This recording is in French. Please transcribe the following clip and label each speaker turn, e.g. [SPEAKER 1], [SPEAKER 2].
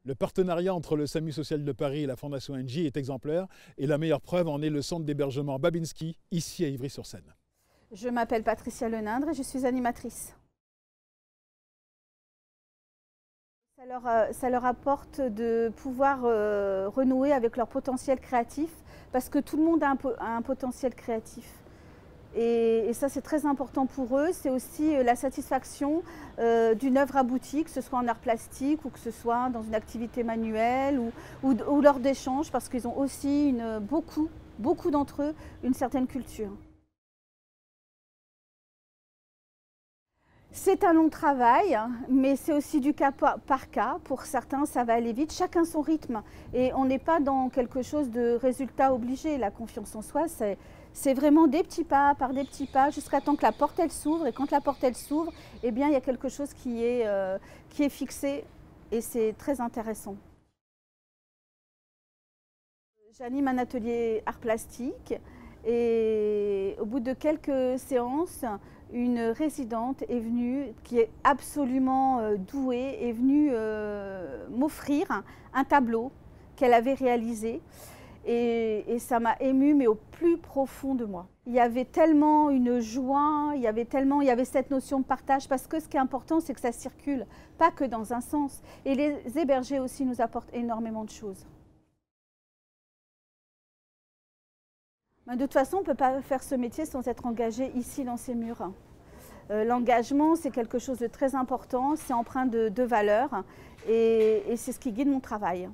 [SPEAKER 1] Le partenariat entre le SAMU social de Paris et la Fondation Engie est exemplaire et la meilleure preuve en est le centre d'hébergement Babinski, ici à Ivry-sur-Seine.
[SPEAKER 2] Je m'appelle Patricia Lenindre et je suis animatrice. Ça leur apporte de pouvoir renouer avec leur potentiel créatif parce que tout le monde a un potentiel créatif. Et ça, c'est très important pour eux. C'est aussi la satisfaction d'une œuvre aboutie, que ce soit en art plastique ou que ce soit dans une activité manuelle ou lors d'échanges, parce qu'ils ont aussi beaucoup d'entre eux une certaine culture. C'est un long travail, mais c'est aussi du cas par cas. Pour certains, ça va aller vite, chacun son rythme. Et on n'est pas dans quelque chose de résultat obligé. La confiance en soi, c'est vraiment des petits pas par des petits pas jusqu'à temps que la porte elle s'ouvre. Et quand la porte elle s'ouvre, eh bien, il y a quelque chose qui est fixé et c'est très intéressant. J'anime un atelier art plastique et au bout de quelques séances, une résidente est venue, qui est absolument douée, est venue m'offrir un tableau qu'elle avait réalisé. Et ça m'a émue, mais au plus profond de moi. Il y avait tellement une joie, il y avait cette notion de partage, parce que ce qui est important, c'est que ça circule, pas que dans un sens. Et les hébergés aussi nous apportent énormément de choses. De toute façon, on ne peut pas faire ce métier sans être engagé ici dans ces murs. L'engagement, c'est quelque chose de très important, c'est empreint de valeurs et c'est ce qui guide mon travail.